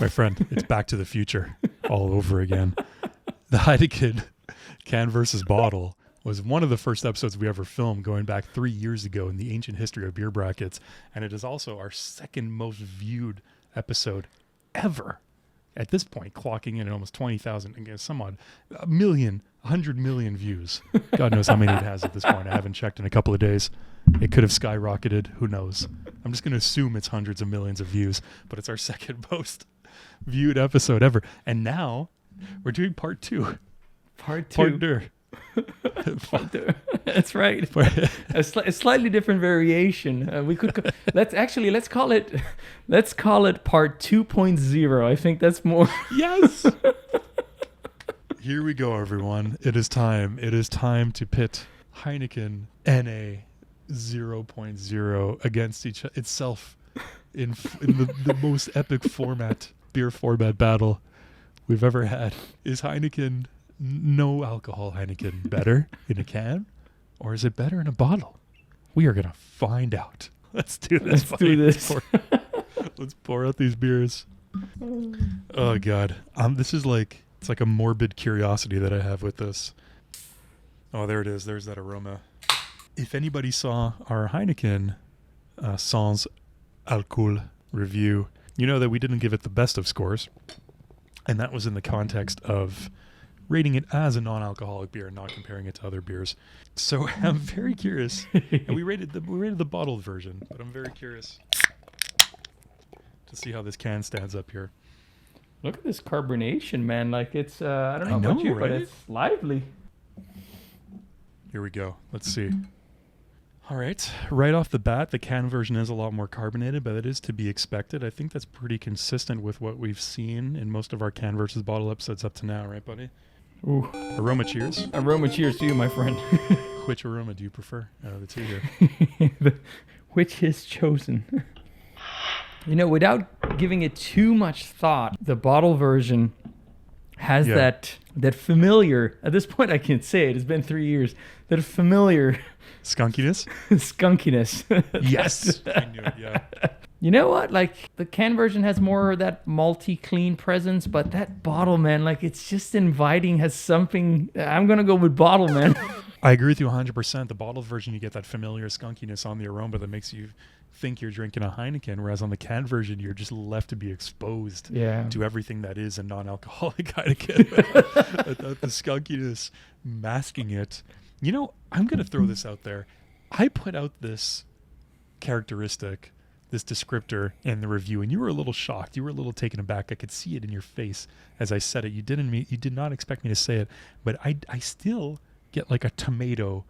My friend, it's Back to the Future all over again. The Heineken can versus bottle was one of the first episodes we ever filmed going back 3 years ago in the ancient history of beer brackets. And it is also our second most viewed episode ever. At this point, clocking in at almost 20,000, again, some odd, 100 million views. God knows how many it has at this point. I haven't checked in a couple of days. It could have skyrocketed. Who knows? I'm just going to assume it's hundreds of millions of views, but it's our second most viewed episode ever. And now we're doing part two. Part two. That's right. A slightly different variation. We could let's call it part 2.0. I think that's more. Yes. Here we go, everyone. It is time. It is time to pit Heineken NA 0.0 against itself in the most epic beer format battle we've ever had. Is Heineken no alcohol Heineken better in a can, or is it better in a bottle? We are gonna find out. Let's do this. Let's pour out these beers. Oh God, this is it's like a morbid curiosity that I have with this. Oh, there it is. There's that aroma. If anybody saw our Heineken sans alcool review, you know that we didn't give it the best of scores, and that was in the context of rating it as a non-alcoholic beer and not comparing it to other beers. So I'm very curious. And we rated the bottled version, but I'm very curious to see how this can stands up here. Look at this carbonation, man. Like it's I don't know about you, right? But it's lively. Here we go. Let's see. All right. Right off the bat, the can version is a lot more carbonated, but it is to be expected. I think that's pretty consistent with what we've seen in most of our can versus bottle episodes up to now, right, buddy? Ooh. Aroma cheers. Aroma cheers to you, my friend. Which aroma do you prefer out of the two here? Which is chosen? Without giving it too much thought, the bottle version has that familiar, at this point I can say it, it's been 3 years, that familiar... Skunkiness? Skunkiness. Yes. I knew it, yeah. You know what? Like, the can version has more of that malty, clean presence, but that bottle, man, like, it's just inviting, has something... I'm going to go with bottle, man. I agree with you 100%. The bottle version, you get that familiar skunkiness on the aroma that makes you think you're drinking a Heineken, whereas on the can version, you're just left to be exposed to everything that is a non-alcoholic Heineken without the skunkiness masking it. I'm going to throw this out there. I put out this characteristic, this descriptor in the review, and you were a little shocked. You were a little taken aback. I could see it in your face as I said it. You did not expect me to say it, but I still get like a tomato.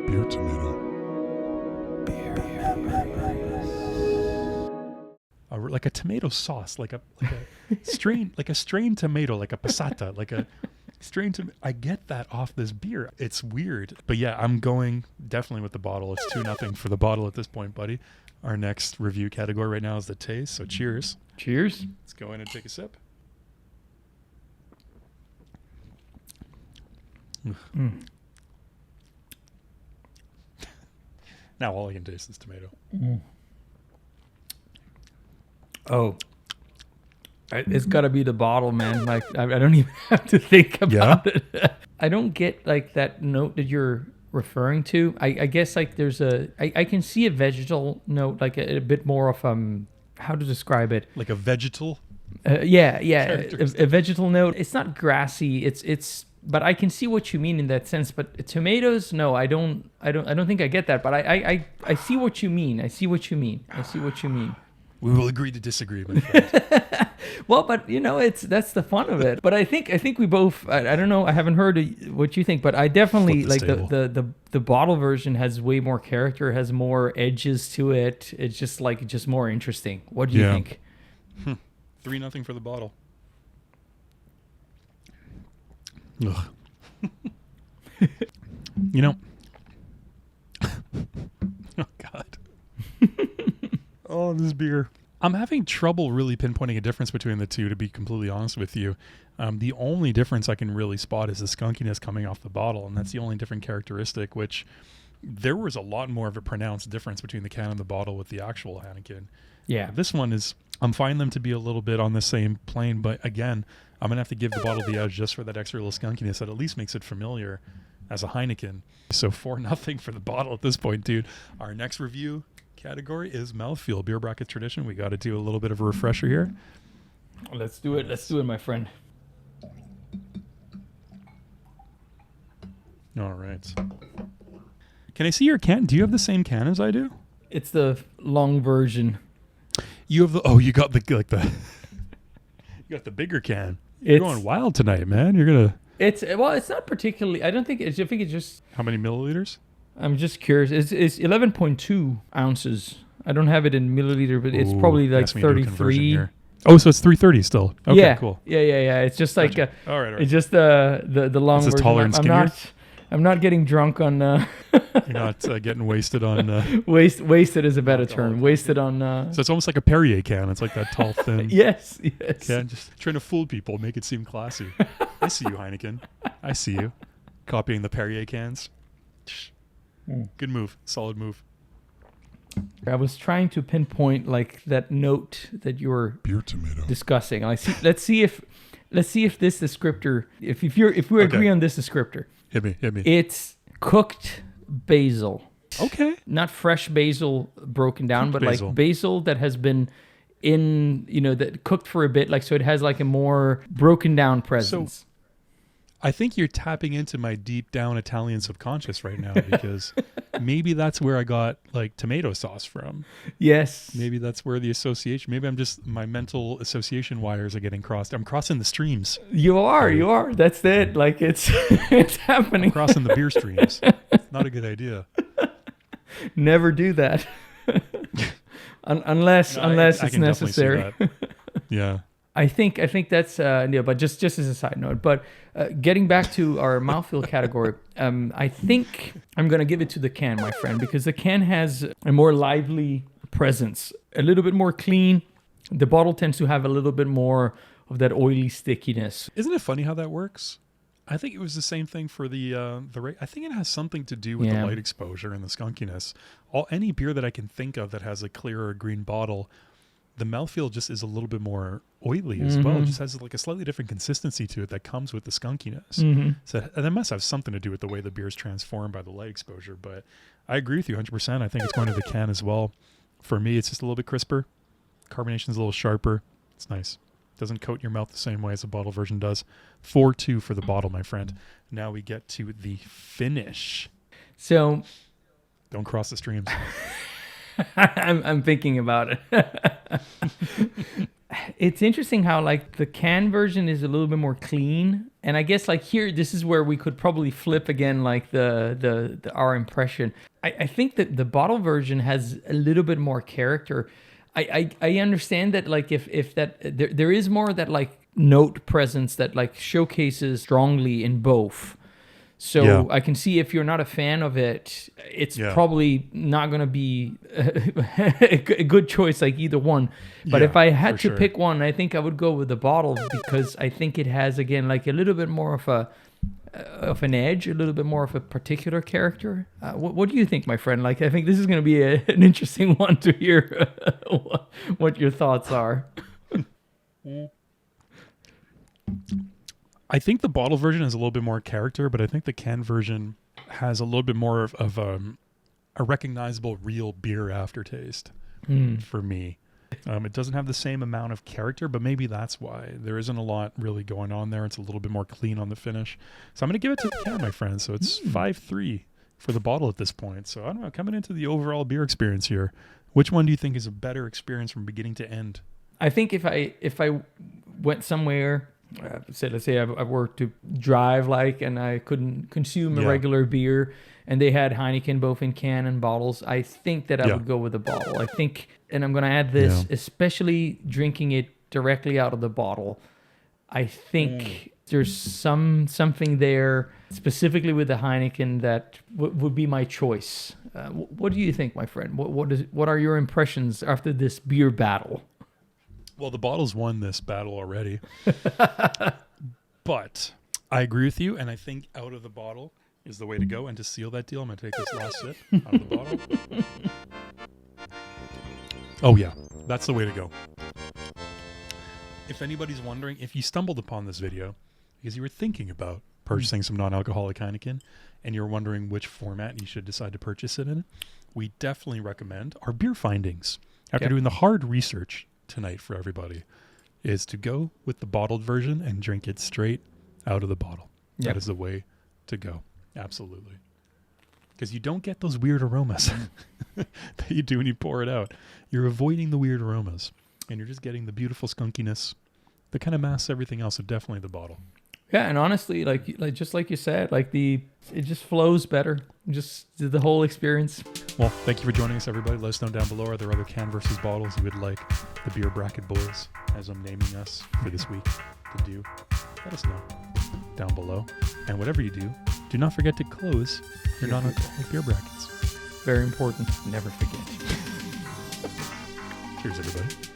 Beer tomato. Like a tomato sauce, like a strained tomato, like a passata, like a strained tomato. I get that off this beer. It's weird, but yeah, I'm going definitely with the bottle. It's 2-0 for the bottle at this point, buddy. Our next review category right now is the taste. So cheers. Cheers. Let's go in and take a sip. Now all I can taste is tomato. Oh, it's got to be the bottle, man. Like, I don't even have to think about it. I don't get like that note that you're referring to. I guess like there's I can see a vegetal note, like a bit more of how to describe it? Like a vegetal? A vegetal note. It's not grassy. It's but I can see what you mean in that sense. But tomatoes, no, I don't think I get that. But I see what you mean. I see what you mean. We will agree to disagree, my friend. Well, but that's the fun of it. But I think we both. I don't know. I haven't heard what you think, but I definitely like the bottle version has way more character, has more edges to it. It's just more interesting. What do you think? 3-0 for the bottle. Oh God. Oh, this beer. I'm having trouble really pinpointing a difference between the two, to be completely honest with you. The only difference I can really spot is the skunkiness coming off the bottle, and that's the only different characteristic, which there was a lot more of a pronounced difference between the can and the bottle with the actual Heineken. Yeah. This one is I'm finding them to be a little bit on the same plane, but again, I'm going to have to give the bottle the edge just for that extra little skunkiness that at least makes it familiar as a Heineken. So 4-0 for the bottle at this point, dude. Our next review category is Mouthfeel, beer bracket tradition. We got to do a little bit of a refresher here. Let's do it. Let's do it, my friend. All right. Can I see your can? Do you have the same can as I do? It's the long version. You have the you got the you got the bigger can. You're going wild tonight, man. You're gonna. It's not particularly. I don't think it's. I think it's just. How many milliliters? I'm just curious. It's 11.2 ounces. I don't have it in milliliter, but it's probably like 33. Oh, so it's 330 still. Okay, yeah, cool. Yeah. It's just like all right. It's just the long version. Taller and skinnier? I'm not getting drunk on. You're not getting wasted on. Wasted is a better term. Wasted on. So it's almost like a Perrier can. It's like that tall, thin. Yes. Can, just trying to fool people, make it seem classy. I see you, Heineken. I see you, copying the Perrier cans. Good move. Solid move. I was trying to pinpoint like that note that you were beer tomato discussing. Let's see if this descriptor, if we agree on this descriptor. Hit me. It's cooked basil. Okay. Not fresh basil broken down, Cooked but basil. like basil that has been that cooked for a bit, like so it has like a more broken down presence. So, I think you're tapping into my deep down Italian subconscious right now because maybe that's where I got like tomato sauce from. Yes. Maybe that's where the association, maybe I'm just, my mental association wires are getting crossed. I'm crossing the streams. You are. That's it. Like it's happening. I'm crossing the beer streams. Not a good idea. Never do that. unless it's necessary. Yeah. I think that's but just as a side note. But getting back to our mouthfeel category, I think I'm gonna give it to the can, my friend, because the can has a more lively presence, a little bit more clean. The bottle tends to have a little bit more of that oily stickiness. Isn't it funny how that works? I think it was the same thing for the I think it has something to do with the light exposure and the skunkiness. Any beer that I can think of that has a clear or green bottle, the mouthfeel just is a little bit more oily as well. It just has like a slightly different consistency to it that comes with the skunkiness. So that must have something to do with the way the beer is transformed by the light exposure. But I agree with you 100%. I think it's going to the can as well. For me, it's just a little bit crisper. Carbonation's a little sharper. It's nice. Doesn't coat your mouth the same way as the bottle version does. 4-2 for the bottle, my friend. Now we get to the finish. So don't cross the streams. I'm thinking about it. It's interesting how like the can version is a little bit more clean, and I guess like here this is where we could probably flip again like the our impression. I think that the bottle version has a little bit more character. I understand that like if that there is more of that like note presence that like showcases strongly in both. So I can see if you're not a fan of it, it's probably not going to be a good choice, like either one. But if I had to pick one, I think I would go with the bottle because I think it has, again, like a little bit more of an edge, a little bit more of a particular character. What do you think, my friend? Like, I think this is going to be an interesting one to hear what your thoughts are. I think the bottle version has a little bit more character, but I think the can version has a little bit more of a recognizable real beer aftertaste for me. It doesn't have the same amount of character, but maybe that's why. There isn't a lot really going on there. It's a little bit more clean on the finish. So I'm going to give it to the can, my friend. So it's 5-3 for the bottle at this point. So I don't know, coming into the overall beer experience here, which one do you think is a better experience from beginning to end? I think if I went somewhere... let's say I were to drive and I couldn't consume a regular beer and they had Heineken both in can and bottles, I think that I would go with the bottle. I think, and I'm going to add this, especially drinking it directly out of the bottle, I think there's something there specifically with the Heineken that would be my choice. What do you think, my friend? What are your impressions after this beer battle? Well, the bottle's won this battle already. But I agree with you, and I think out of the bottle is the way to go. And to seal that deal, I'm going to take this last sip out of the bottle. Oh, yeah. That's the way to go. if anybody's wondering, if you stumbled upon this video because you were thinking about purchasing some non-alcoholic Heineken and you're wondering which format you should decide to purchase it in, we definitely recommend our beer findings. After doing the hard research tonight for everybody, is to go with the bottled version and drink it straight out of the bottle. That is the way to go. Absolutely. Because you don't get those weird aromas that you do when you pour it out. You're avoiding the weird aromas, and you're just getting the beautiful skunkiness that kind of masks everything else. So definitely the bottle. Yeah, and honestly, like just like you said, it just flows better. Just the whole experience. Well, thank you for joining us, everybody. Let us know down below, are there other can versus bottles you would like the Beer Bracket Boys, as I'm naming us for this week, to do? Let us know down below. And whatever you do not forget to close your non-alcoholic beer brackets. Very important. Never forget. Cheers, everybody.